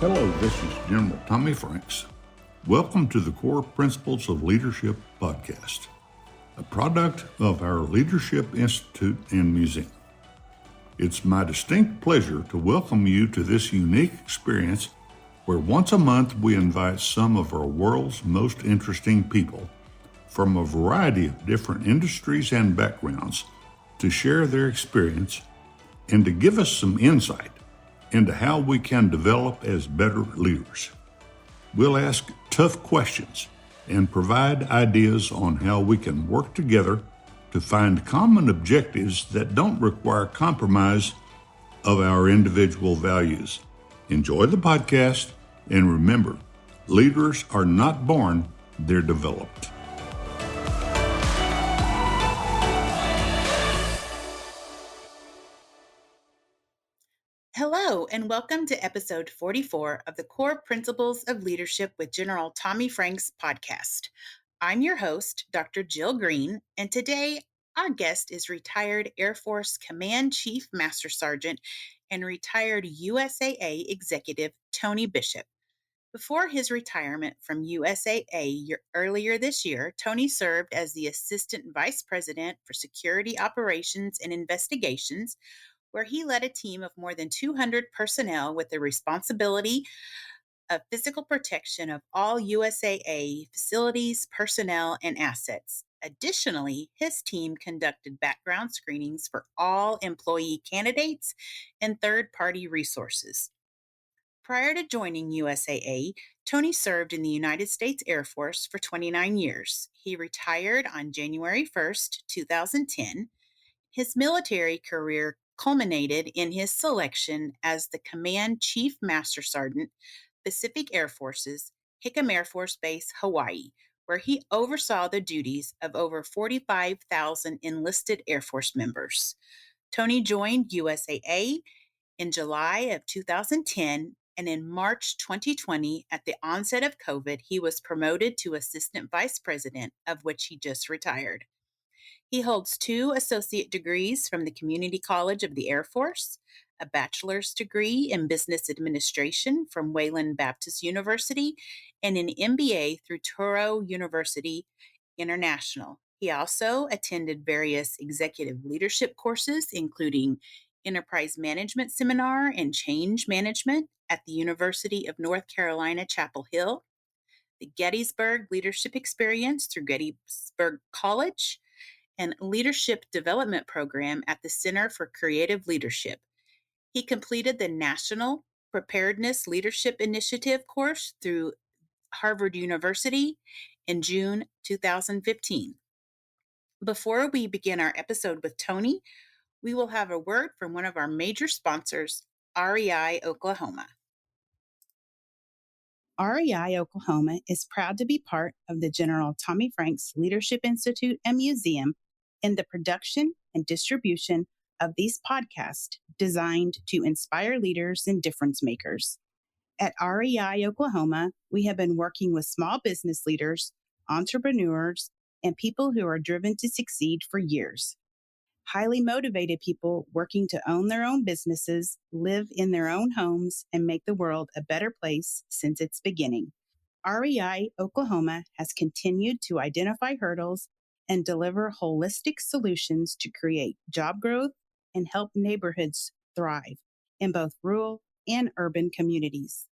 Hello, this is General Tommy Franks. Welcome to the Core Principles of Leadership podcast, a product of our Leadership Institute and Museum. It's my distinct pleasure to welcome you to this unique experience where once a month we invite some of our world's most interesting people from a variety of different industries and backgrounds to share their experience and to give us some insight into how we can develop as better leaders. We'll ask tough questions and provide ideas on how we can work together to find common objectives that don't require compromise of our individual values. Enjoy the podcast, and remember, leaders are not born, they're developed. Hello, and welcome to episode 44 of the Core Principles of Leadership with General Tommy Franks podcast. I'm your host, Dr. Jill Green, and today our guest is retired Air Force Command Chief Master Sergeant and retired USAA Executive Tony Bishop. Before his retirement from USAA earlier this year, Tony served as the Assistant Vice President for Security Operations and Investigations, where he led a team of more than 200 personnel with the responsibility of physical protection of all USAA facilities, personnel, and assets. Additionally, his team conducted background screenings for all employee candidates and third-party resources. Prior to joining USAA, Tony served in the United States Air Force for 29 years. He retired on January 1st, 2010. His military career culminated in his selection as the Command Chief Master Sergeant, Pacific Air Forces, Hickam Air Force Base, Hawaii, where he oversaw the duties of over 45,000 enlisted Air Force members. Tony joined USAA in July of 2010, and in March 2020, at the onset of COVID, he was promoted to Assistant Vice President, of which he just retired. He holds 2 associate degrees from the Community College of the Air Force, a bachelor's degree in business administration from Wayland Baptist University, and an MBA through Touro University International. He also attended various executive leadership courses, including Enterprise Management Seminar and Change Management at the University of North Carolina, Chapel Hill, the Gettysburg Leadership Experience through Gettysburg College, and Leadership Development Program at the Center for Creative Leadership. He completed the National Preparedness Leadership Initiative course through Harvard University in June 2015. Before we begin our episode with Tony, we will have a word from one of our major sponsors, REI Oklahoma. REI Oklahoma is proud to be part of the General Tommy Franks Leadership Institute and Museum in the production and distribution of these podcasts designed to inspire leaders and difference makers. At REI Oklahoma, we have been working with small business leaders, entrepreneurs, and people who are driven to succeed for years. Highly motivated people working to own their own businesses, live in their own homes, and make the world a better place since its beginning. REI Oklahoma has continued to identify hurdles and deliver holistic solutions to create job growth and help neighborhoods thrive in both rural and urban communities.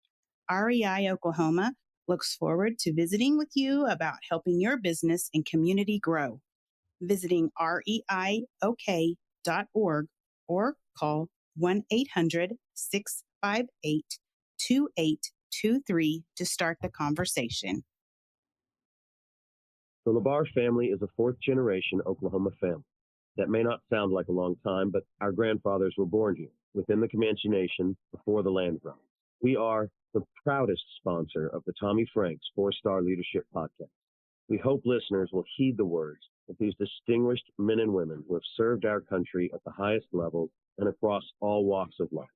REI Oklahoma looks forward to visiting with you about helping your business and community grow. Visiting reiok.org or call 1-800-658-2823 to start the conversation. The LaBarge family is a fourth-generation Oklahoma family. That may not sound like a long time, but our grandfathers were born here, within the Comanche Nation, before the land grant. We are the proudest sponsor of the Tommy Franks 4-Star Leadership Podcast. We hope listeners will heed the words of these distinguished men and women who have served our country at the highest level and across all walks of life.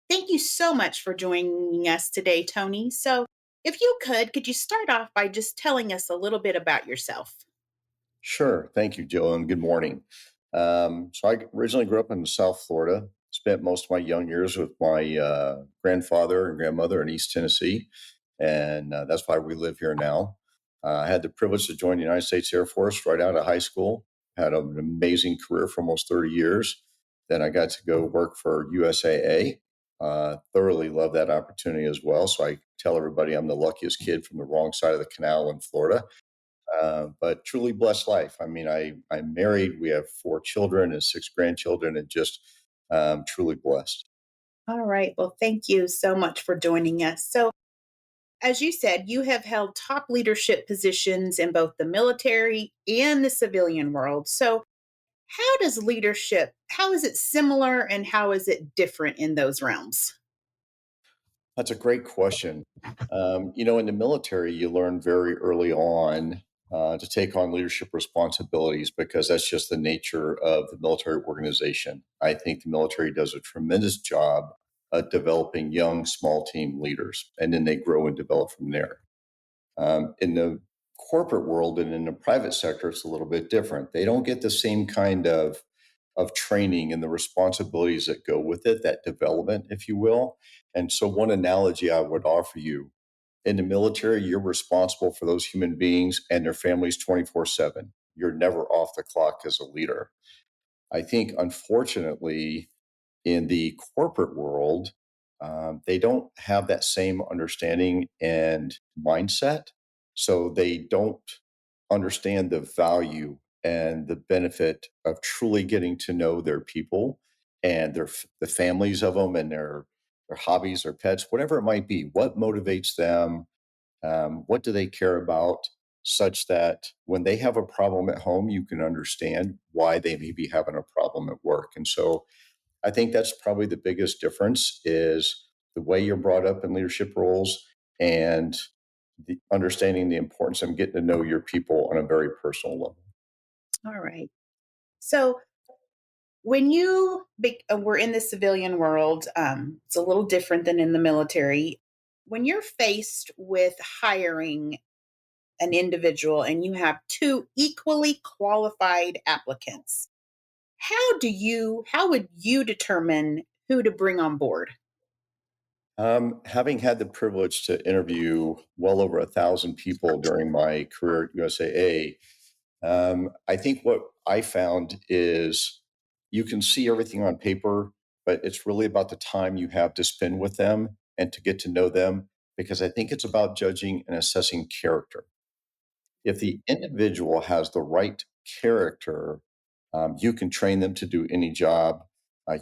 Thank you so much for joining us today, Tony. So, if you could you start off by just telling us a little bit about yourself? Sure. Thank you, Jill, and good morning. So I originally grew up in South Florida. spent most of my young years with my grandfather and grandmother in East Tennessee, and that's why we live here now. I had the privilege to join the United States Air Force right out of high school. Had an amazing career for almost 30 years. Then I got to go work for USAA. Thoroughly love that opportunity as well. So I tell everybody I'm the luckiest kid from the wrong side of the canal in Florida. But truly blessed life. I mean, I'm married. We have 4 children and 6 grandchildren, and just truly blessed. All right. Well, thank you so much for joining us. So, as you said, you have held top leadership positions in both the military and the civilian world. So, how is it similar and how is it different in those realms? That's a great question. In the military, you learn very early on to take on leadership responsibilities because that's just the nature of the military organization. I think the military does a tremendous job at developing young, small team leaders, and then they grow and develop from there. In the corporate world and in the private sector, it's a little bit different. They don't get the same kind of training and the responsibilities that go with it, that development, if you will. And so, one analogy I would offer you in the military, you're responsible for those human beings and their families 24/7. You're never off the clock as a leader. I think, unfortunately, in the corporate world, they don't have that same understanding and mindset. So they don't understand the value and the benefit of truly getting to know their people and the families of them and their hobbies, their pets, whatever it might be. What motivates them? What do they care about? Such that when they have a problem at home, you can understand why they may be having a problem at work. And so I think that's probably the biggest difference is the way you're brought up in leadership roles and understanding the importance of getting to know your people on a very personal level. All right. So, when were in the civilian world, it's a little different than in the military. When you're faced with hiring an individual and you have two equally qualified applicants, how would you determine who to bring on board? Having had the privilege to interview well over 1,000 people during my career at USAA, I think what I found is you can see everything on paper, but it's really about the time you have to spend with them and to get to know them, because I think it's about judging and assessing character. If the individual has the right character, you can train them to do any job.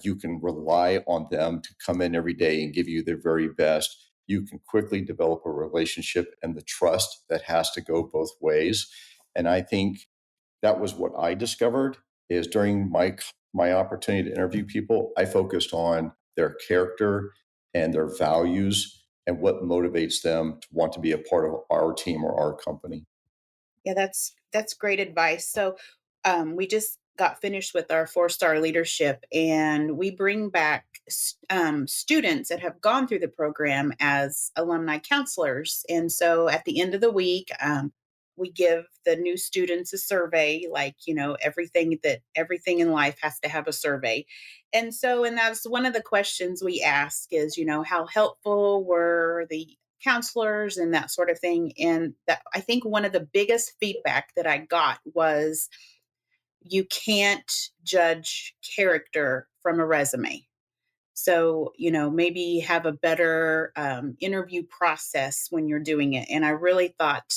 You can rely on them to come in every day and give you their very best. You can quickly develop a relationship and the trust that has to go both ways. And I think that was what I discovered is during my opportunity to interview people, I focused on their character and their values and what motivates them to want to be a part of our team or our company. Yeah, that's great advice. So, we just got finished with our 4-star leadership, and we bring back students that have gone through the program as alumni counselors. And so, at the end of the week, we give the new students a survey, like everything in life has to have a survey. And that's one of the questions we ask is, how helpful were the counselors and that sort of thing. And that I think one of the biggest feedback that I got was you can't judge character from a resume. So, maybe have a better interview process when you're doing it. And I really thought,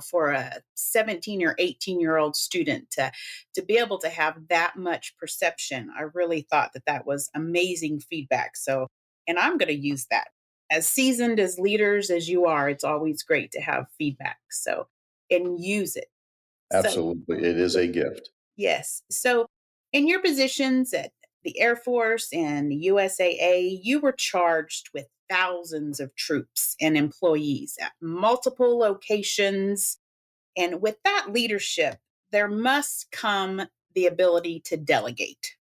for a 17 or 18-year-old student to be able to have that much perception, I really thought that that was amazing feedback. So, and I'm going to use that. As seasoned as leaders as you are, it's always great to have feedback. So, and use it. So, Absolutely. It is a gift. yes. So, in your positions at the Air Force and the USAA, you were charged with thousands of troops and employees at multiple locations. And with that leadership, there must come the ability to delegate.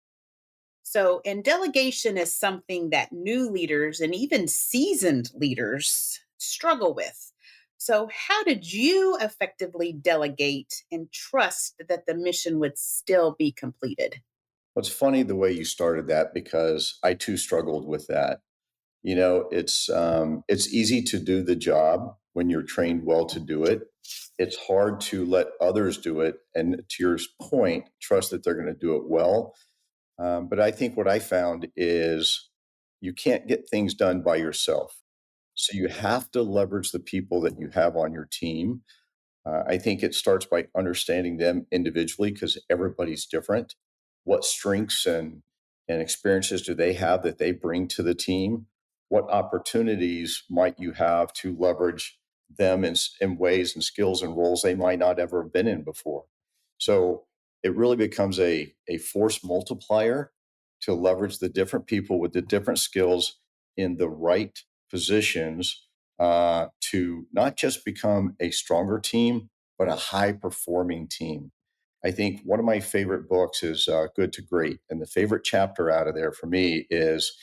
So, and delegation is something that new leaders and even seasoned leaders struggle with. So, how did you effectively delegate and trust that the mission would still be completed? Well, it's funny the way you started that because I too struggled with that. It's easy to do the job when you're trained well to do it. It's hard to let others do it, and to your point, trust that they're going to do it well. But I think what I found is you can't get things done by yourself. So you have to leverage the people that you have on your team. I think it starts by understanding them individually because everybody's different. What strengths and experiences do they have that they bring to the team? What opportunities might you have to leverage them in ways and skills and roles they might not ever have been in before? So it really becomes a force multiplier to leverage the different people with the different skills in the right positions to not just become a stronger team, but a high performing team. I think one of my favorite books is Good to Great. And the favorite chapter out of there for me is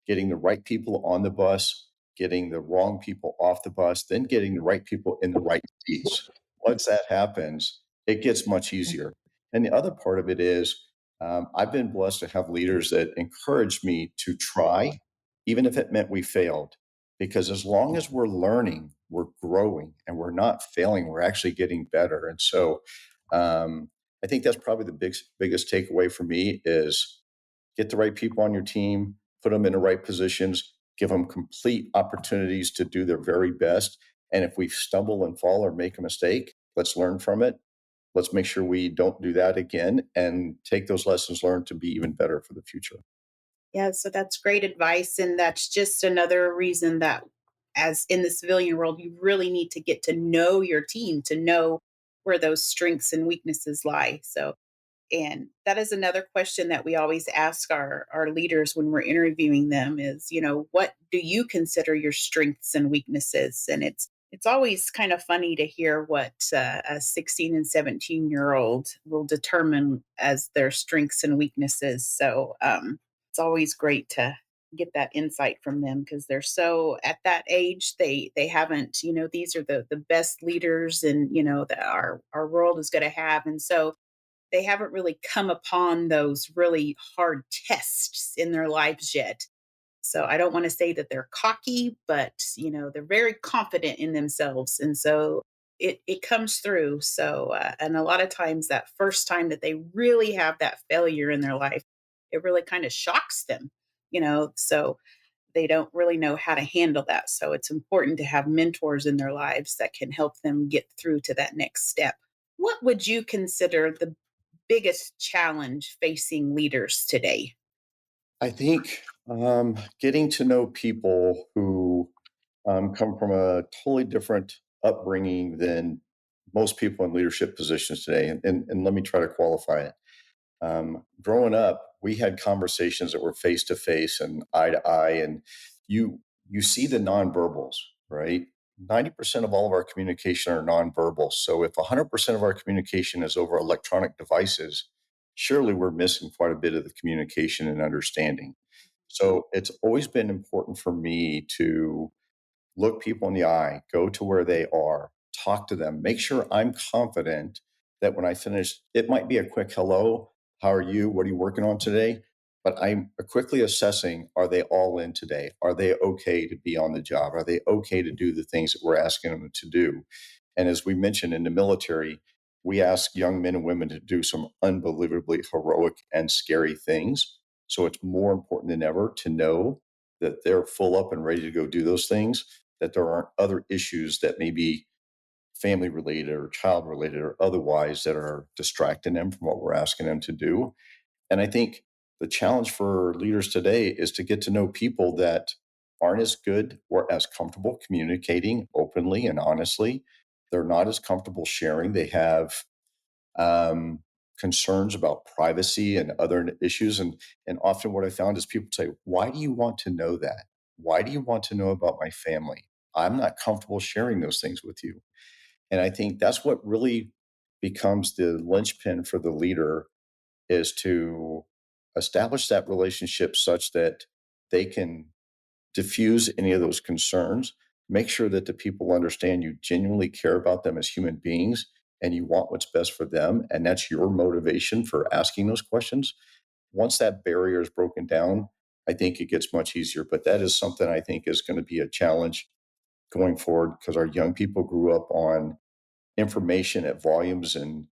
getting the right people on the bus, getting the wrong people off the bus, then getting the right people in the right seats. Once that happens, it gets much easier. And the other part of it is I've been blessed to have leaders that encourage me to try, even if it meant we failed. Because as long as we're learning, we're growing and we're not failing, we're actually getting better. And so um, I think that's probably the biggest takeaway for me is get the right people on your team, put them in the right positions, give them complete opportunities to do their very best. And if we stumble and fall or make a mistake, let's learn from it. Let's make sure we don't do that again and take those lessons learned to be even better for the future. Yeah, so that's great advice. And that's just another reason that, as in the civilian world, you really need to get to know your team to know where those strengths and weaknesses lie. So, and that is another question that we always ask our leaders when we're interviewing them is, what do you consider your strengths and weaknesses? And it's always kind of funny to hear what a 16 and 17-year-old will determine as their strengths and weaknesses. So it's always great to get that insight from them because they're so at that age they haven't, these are the best leaders and that our world is going to have, and so they haven't really come upon those really hard tests in their lives yet. So I don't want to say that they're cocky, but they're very confident in themselves, and so it comes through. So and a lot of times that first time that they really have that failure in their life, it really kind of shocks them. So they don't really know how to handle that. So it's important to have mentors in their lives that can help them get through to that next step. What would you consider the biggest challenge facing leaders today? I think getting to know people who come from a totally different upbringing than most people in leadership positions today. And let me try to qualify it. Growing up, we had conversations that were face to face and eye to eye, and you see the nonverbals, right? 90% of all of our communication are nonverbal. So if 100% of our communication is over electronic devices, surely we're missing quite a bit of the communication and understanding. So it's always been important for me to look people in the eye, go to where they are, talk to them, make sure I'm confident that when I finish, it might be a quick hello, how are you? What are you working on today? But I'm quickly assessing, are they all in today? Are they okay to be on the job? Are they okay to do the things that we're asking them to do? And as we mentioned in the military, we ask young men and women to do some unbelievably heroic and scary things. So it's more important than ever to know that they're full up and ready to go do those things, that there aren't other issues that may be family related or child related or otherwise that are distracting them from what we're asking them to do. And I think the challenge for leaders today is to get to know people that aren't as good or as comfortable communicating openly and honestly. They're not as comfortable sharing. They have um, concerns about privacy and other issues. And often what I found is people say, why do you want to know that? Why do you want to know about my family? I'm not comfortable sharing those things with you. And I think that's what really becomes the linchpin for the leader is to establish that relationship such that they can diffuse any of those concerns, make sure that the people understand you genuinely care about them as human beings and you want what's best for them. And that's your motivation for asking those questions. once that barrier is broken down, I think it gets much easier. But that is something I think is going to be a challenge going forward because our young people grew up on information at volumes and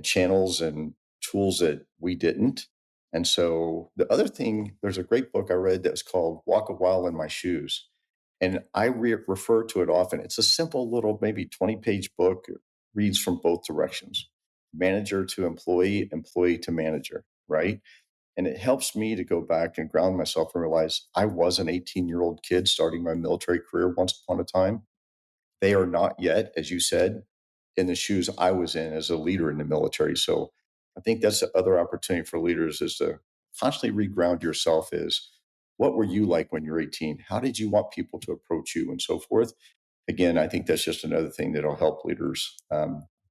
channels and tools that we didn't. And so the other thing, there's a great book I read that's called Walk a While in My Shoes. And I refer to it often. It's a simple little, maybe 20-page book. It reads from both directions, manager to employee, employee to manager, right? And it helps me to go back and ground myself and realize I was an 18-year-old kid starting my military career once upon a time. They are not yet, as you said, in the shoes I was in as a leader in the military. So I think that's the other opportunity for leaders is to constantly reground yourself is what were you like when you're 18? How did you want people to approach you and so forth? Again, I think that's just another thing that'll help leaders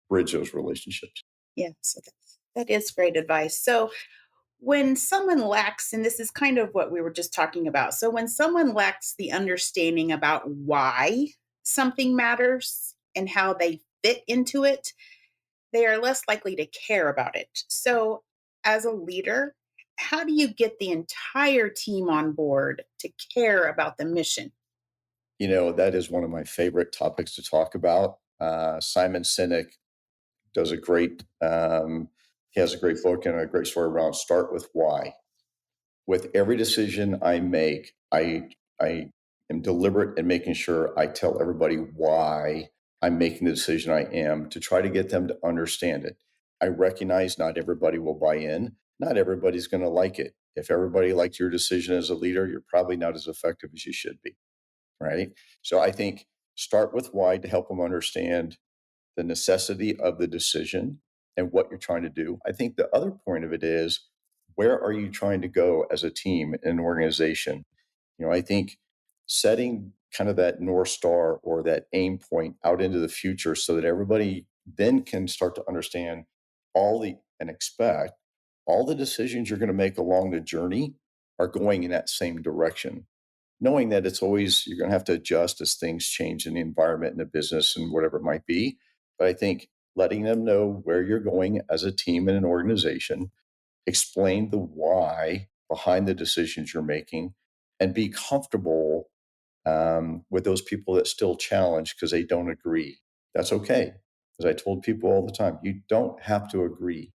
bridge those relationships. Yeah, so that is great advice. So when someone lacks, and this is kind of what we were just talking about, so when someone lacks the understanding about why something matters and how they fit into it, they are less likely to care about it. So, as a leader, how do you get the entire team on board to care about the mission? That is one of my favorite topics to talk about. Simon Sinek does a he has a great book and a great story around start with why. With every decision I make, I am deliberate in making sure I tell everybody why I'm making the decision I am to try to get them to understand it. I recognize not everybody will buy in. Not everybody's going to like it. If everybody liked your decision as a leader, you're probably not as effective as you should be, right? So I think start with why to help them understand the necessity of the decision and what you're trying to do. I think the other point of it is where are you trying to go as a team in an organization? I think setting kind of that North Star or that aim point out into the future so that everybody then can start to understand and expect all the decisions you're going to make along the journey are going in that same direction. Knowing that it's always, you're going to have to adjust as things change in the environment and the business and whatever it might be. But I think letting them know where you're going as a team and an organization, explain the why behind the decisions you're making, and be comfortable with those people that still challenge because they don't agree. That's okay. As I told people all the time, you don't have to agree.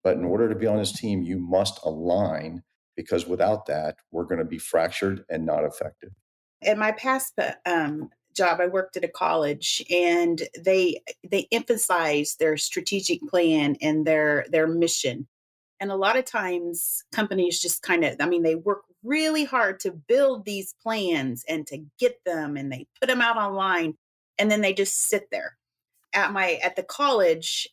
But in order to be on this team, you must align because without that, we're going to be fractured and not effective. In my past job, I worked at a college, and they emphasize their strategic plan and their mission. And a lot of times, companies just kind of, I mean, they work really hard to build these plans and to get them, and they put them out online, and then they just sit there. At the college,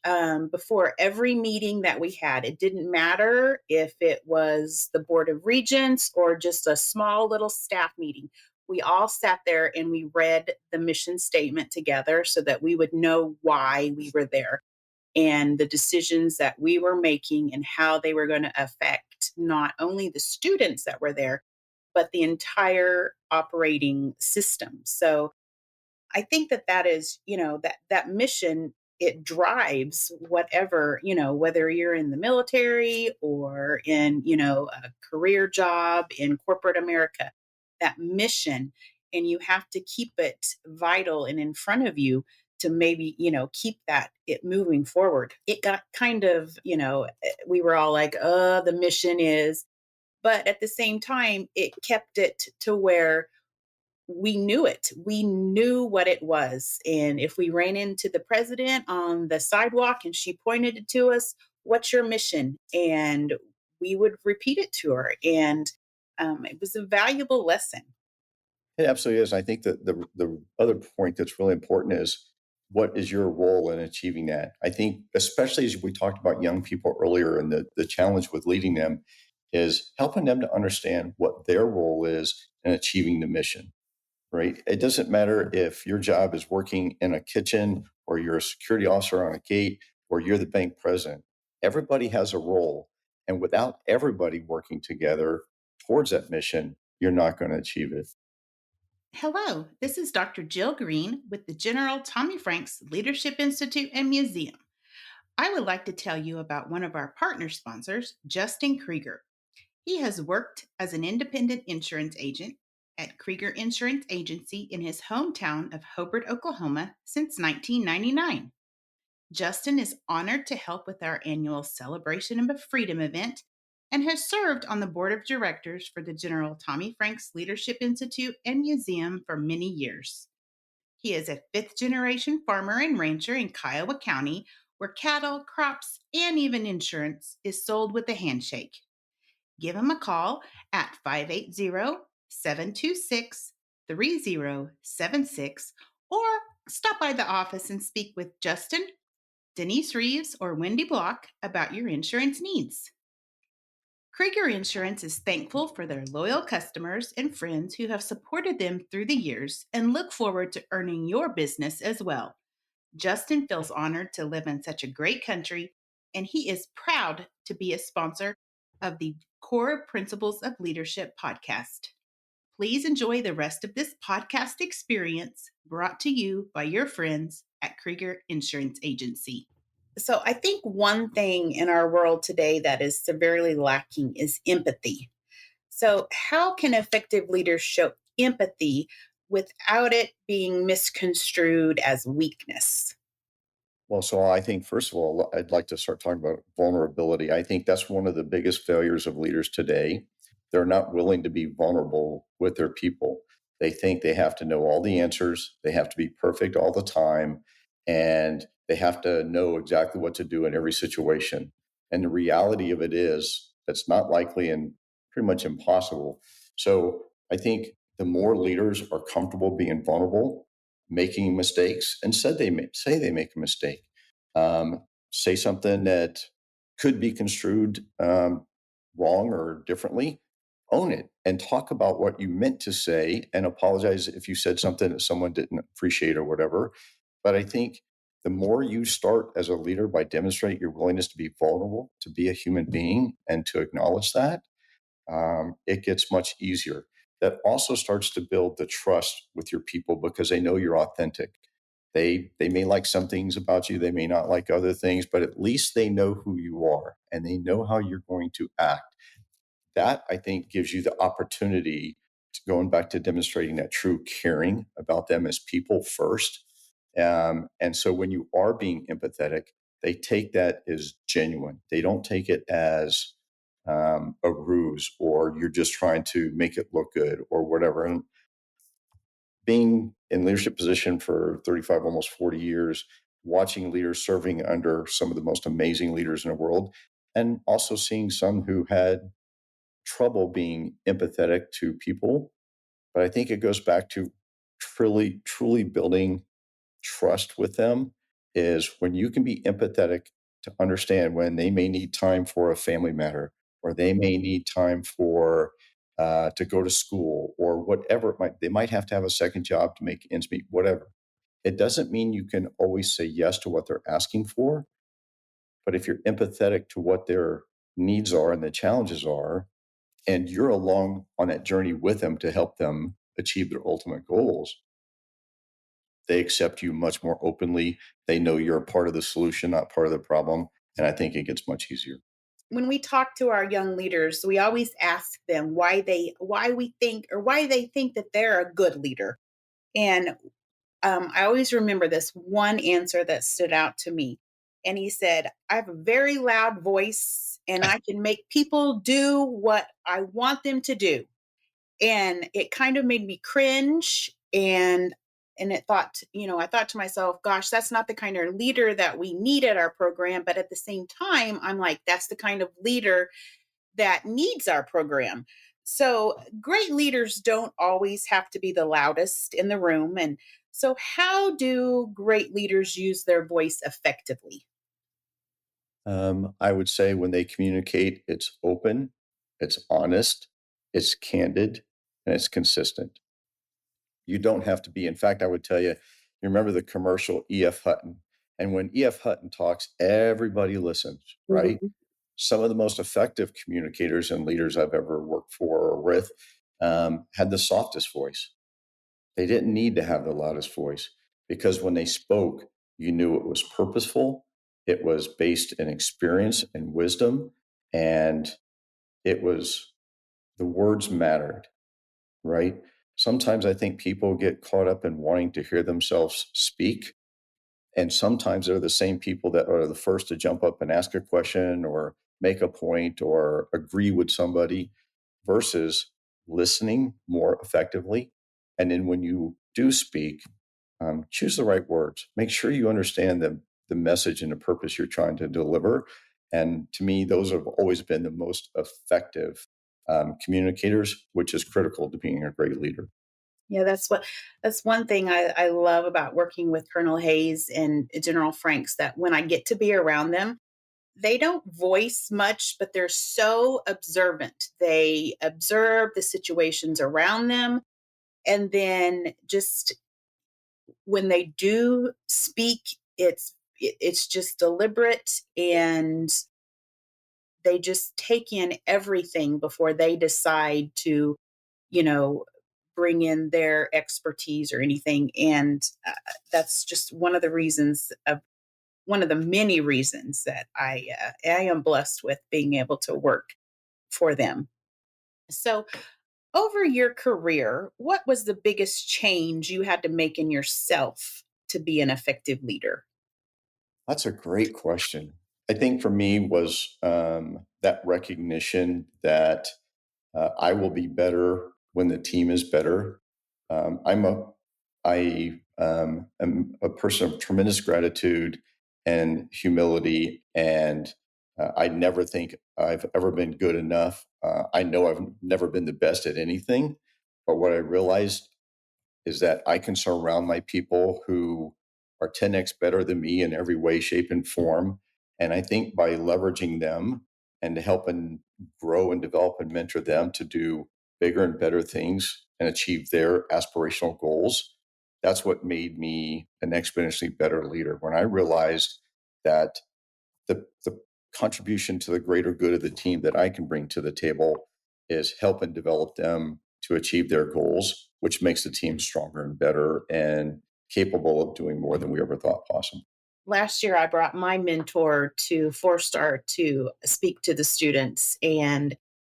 before every meeting that we had, it didn't matter if it was the board of regents or just a small little staff meeting. We all sat there and we read the mission statement together so that we would know why we were there and the decisions that we were making and how they were going to affect not only the students that were there, but the entire operating system. So I think that is, that mission, it drives whatever, whether you're in the military or in, a career job in corporate America, that mission, and you have to keep it vital and in front of you to maybe, keep it moving forward. It got kind of, we were all like, the mission is, but at the same time, it kept it to where we knew it. We knew what it was. And if we ran into the president on the sidewalk and she pointed it to us, what's your mission? And we would repeat it to her. And it was a valuable lesson. It absolutely is. I think that the other point that's really important is what is your role in achieving that? I think, especially as we talked about young people earlier, and the challenge with leading them is helping them to understand what their role is in achieving the mission, right? It doesn't matter if your job is working in a kitchen or you're a security officer on a gate or you're the bank president. Everybody has a role. And without everybody working together towards that mission, you're not going to achieve it. Hello, this is Dr. Jill Green with the General Tommy Franks Leadership Institute and Museum. I would like to tell you about one of our partner sponsors, Justin Krieger. He has worked as an independent insurance agent at Krieger Insurance Agency in his hometown of Hobart, Oklahoma since 1999. Justin is honored to help with our annual Celebration of Freedom event and has served on the board of directors for the General Tommy Franks Leadership Institute and Museum for many years. He is a fifth generation farmer and rancher in Kiowa County, where cattle, crops, and even insurance is sold with a handshake. Give him a call at 580-726-3076 or stop by the office and speak with Justin, Denise Reeves, or Wendy Block about your insurance needs. Krieger Insurance is thankful for their loyal customers and friends who have supported them through the years and look forward to earning your business as well. Justin feels honored to live in such a great country, and he is proud to be a sponsor of the Core Principles of Leadership podcast. Please enjoy the rest of this podcast experience brought to you by your friends at Krieger Insurance Agency. So, I think one thing in our world today that is severely lacking is empathy. So, how can effective leaders show empathy without it being misconstrued as weakness? Well, so I think, first of all, I'd like to start talking about vulnerability. I think that's one of the biggest failures of leaders today. They're not willing to be vulnerable with their people. They think they have to know all the answers, they have to be perfect all the time, and they have to know exactly what to do in every situation. And the reality of it is that's not likely and pretty much impossible. So I think the more leaders are comfortable being vulnerable, making mistakes, and say they make a mistake, say something that could be construed wrong or differently, own it and talk about what you meant to say and apologize if you said something that someone didn't appreciate or whatever. But I think the more you start as a leader by demonstrating your willingness to be vulnerable, to be a human being, and to acknowledge that, it gets much easier. That also starts to build the trust with your people because they know you're authentic. They may like some things about you, they may not like other things, but at least they know who you are and they know how you're going to act. That I think gives you the opportunity to going back to demonstrating that true caring about them as people first. And so when you are being empathetic, they take that as genuine. They don't take it as a ruse or you're just trying to make it look good or whatever. And being in leadership position for 35, almost 40 years, watching leaders serving under some of the most amazing leaders in the world, and also seeing some who had trouble being empathetic to people. But I think it goes back to truly building trust with them is when you can be empathetic to understand when they may need time for a family matter or they may need time for to go to school or whatever it might they might have to have a second job to make ends meet, whatever. It doesn't mean you can always say yes to what they're asking for, but if you're empathetic to what their needs are and the challenges are and you're along on that journey with them to help them achieve their ultimate goals, they accept you much more openly. They know you're a part of the solution, not part of the problem. And I think it gets much easier. When we talk to our young leaders, we always ask them why they think that they're a good leader. And I always remember this one answer that stood out to me. And he said, I have a very loud voice and I can make people do what I want them to do. And it kind of made me cringe and it thought, I thought to myself, gosh, that's not the kind of leader that we need at our program. But at the same time, I'm like, that's the kind of leader that needs our program. So great leaders don't always have to be the loudest in the room. And so, how do great leaders use their voice effectively? I would say when they communicate, it's open, it's honest, it's candid, and it's consistent. You don't have to be. In fact, I would tell you, you remember the commercial E.F. Hutton. And when E.F. Hutton talks, everybody listens, right? Mhm. Some of the most effective communicators and leaders I've ever worked for or with had the softest voice. They didn't need to have the loudest voice because when they spoke, you knew it was purposeful, it was based in experience and wisdom, and it was the words mattered, right? Sometimes I think people get caught up in wanting to hear themselves speak. And sometimes they're the same people that are the first to jump up and ask a question or make a point or agree with somebody versus listening more effectively. And then when you do speak, choose the right words. Make sure you understand the message and the purpose you're trying to deliver. And to me, those have always been the most effective communicators, which is critical to being a great leader. Yeah, that's one thing I love about working with Colonel Hayes and General Franks, that when I get to be around them, they don't voice much, but they're so observant. They observe the situations around them. And then just when they do speak, it's just deliberate, and they just take in everything before they decide to, you know, bring in their expertise or anything. And that's just one of the many reasons that I am blessed with being able to work for them. So, over your career, what was the biggest change you had to make in yourself to be an effective leader? That's a great question. I think for me was that recognition that I will be better when the team is better. I am a person of tremendous gratitude and humility, and I never think I've ever been good enough. I know I've never been the best at anything, but what I realized is that I can surround my people who are 10x better than me in every way, shape, and form. And I think by leveraging them and helping grow and develop and mentor them to do bigger and better things and achieve their aspirational goals, that's what made me an exponentially better leader. When I realized that the contribution to the greater good of the team that I can bring to the table is help and develop them to achieve their goals, which makes the team stronger and better and capable of doing more than we ever thought possible. Last year, I brought my mentor to Four Star to speak to the students, and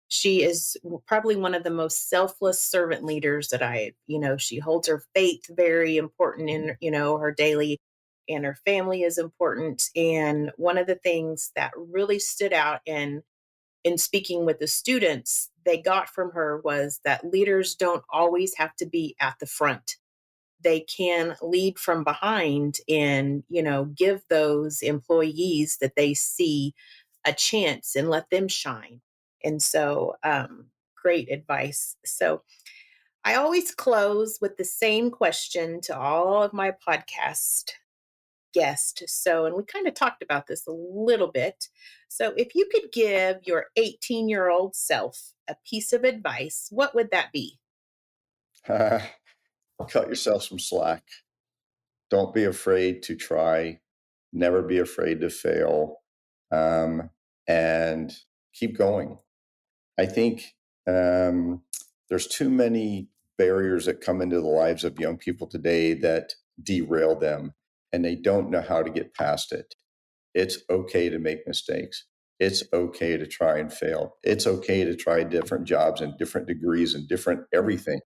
she is probably one of the most selfless servant leaders that she holds her faith very important in, her daily, and her family is important. And one of the things that really stood out in speaking with the students they got from her was that leaders don't always have to be at the front. They can lead from behind and, give those employees that they see a chance and let them shine. And so, great advice. So, I always close with the same question to all of my podcast guests. So, and we kind of talked about this a little bit. So, if you could give your 18-year-old self a piece of advice, what would that be? Cut yourself some slack. Don't be afraid to try. Never be afraid to fail. Um, and keep going. I think there's too many barriers that come into the lives of young people today that derail them and they don't know how to get past it. It's okay to make mistakes. It's okay to try and fail. It's okay to try different jobs and different degrees and different everything,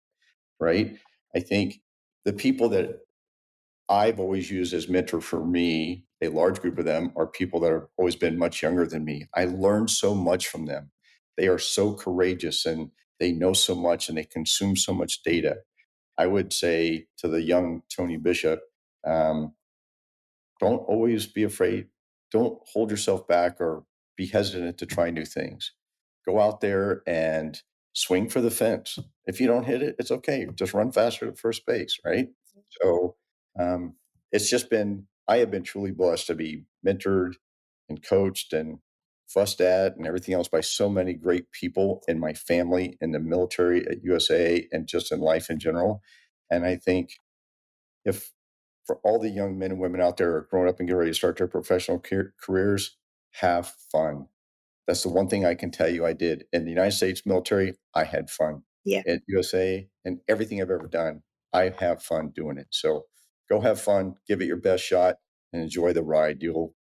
right? I think the people that I've always used as mentor for me, a large group of them are people that have always been much younger than me. I learned so much from them. They are so courageous and they know so much and they consume so much data. I would say to the young Tony Bishop, um, don't always be afraid. Don't hold yourself back or be hesitant to try new things. Go out there and swing for the fence. If you don't hit it, it's okay. Just run faster to first base, right? So um, it's just been, I have been truly blessed to be mentored and coached and fussed at and everything else by so many great people in my family, in the military at USA, and just in life in general. And I think if for all the young men and women out there who are growing up and getting ready to start their professional careers, have fun. That's the one thing I can tell you I did. In the United States military, I had fun. Yeah. At USA and everything I've ever done, I have fun doing it. So go have fun, give it your best shot, and enjoy the ride. You'll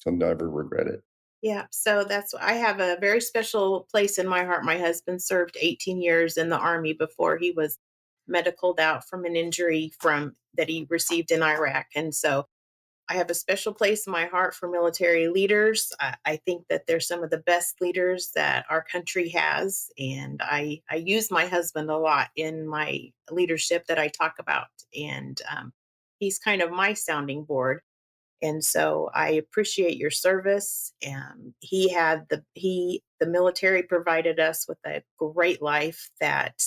never regret it. Yeah, so I have a very special place in my heart. My husband served 18 years in the Army before he was medicaled out from an injury from that he received in Iraq. And so I have a special place in my heart for military leaders. I think that they're some of the best leaders that our country has. And I use my husband a lot in my leadership that I talk about. And he's kind of my sounding board. And so I appreciate your service. The military provided us with a great life that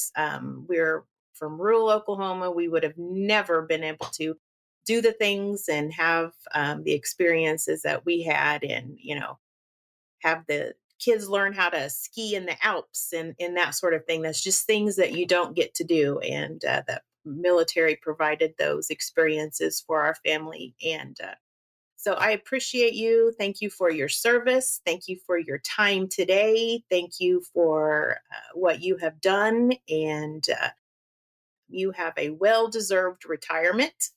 we're from rural Oklahoma. We would have never been able to do the things and have the experiences that we had, and have the kids learn how to ski in the Alps and that sort of thing. That's just things that you don't get to do, and the military provided those experiences for our family. And so I appreciate you. Thank you for your service. Thank you for your time today. Thank you for what you have done. And you have a well deserved retirement.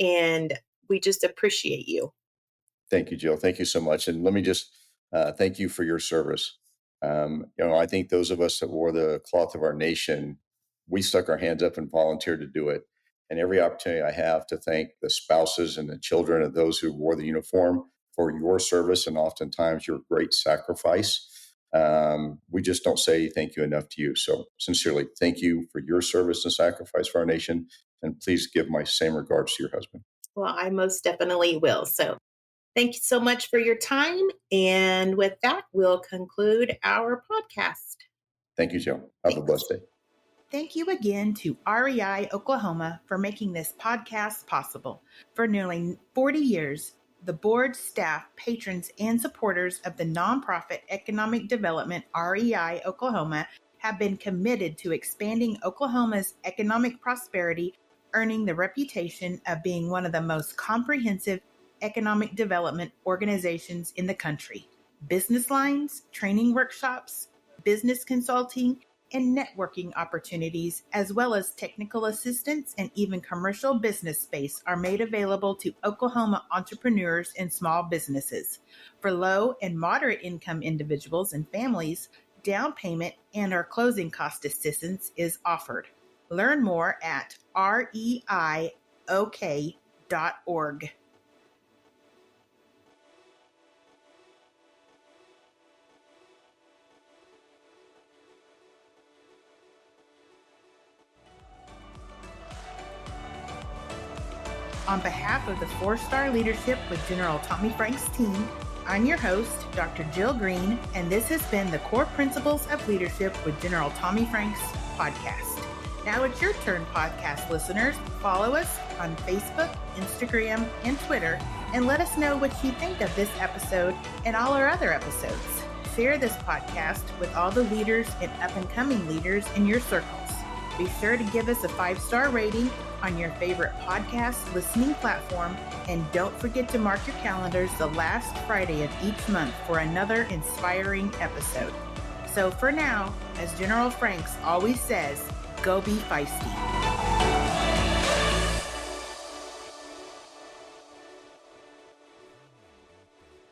And we just appreciate you. Thank you, Jill. Thank you so much. And let me just thank you for your service. I think those of us that wore the cloth of our nation, we stuck our hands up and volunteered to do it. And every opportunity I have to thank the spouses and the children of those who wore the uniform for your service and oftentimes your great sacrifice. We just don't say thank you enough to you. So sincerely, thank you for your service and sacrifice for our nation. And please give my same regards to your husband. Well, I most definitely will. So thank you so much for your time. And with that, we'll conclude our podcast. Thank you, Jill. Have a blessed day. Thank you again to REI Oklahoma for making this podcast possible. For nearly 40 years, the board, staff, patrons, and supporters of the nonprofit economic development REI Oklahoma have been committed to expanding Oklahoma's economic prosperity, earning the reputation of being one of the most comprehensive economic development organizations in the country. Business lines, training workshops, business consulting, and networking opportunities, as well as technical assistance and even commercial business space, are made available to Oklahoma entrepreneurs and small businesses. For low and moderate income individuals and families, down payment and or closing cost assistance is offered. Learn more at reiok.org. On behalf of the 4-Star Leadership with General Tommy Franks team, I'm your host, Dr. Jill Green, and this has been the Core Principles of Leadership with General Tommy Franks podcast. Now it's your turn, podcast listeners. Follow us on Facebook, Instagram, and Twitter, and let us know what you think of this episode and all our other episodes. Share this podcast with all the leaders and up-and-coming leaders in your circles. Be sure to give us a 5-star rating on your favorite podcast listening platform, and don't forget to mark your calendars the last Friday of each month for another inspiring episode. So for now, as General Franks always says, go be feisty.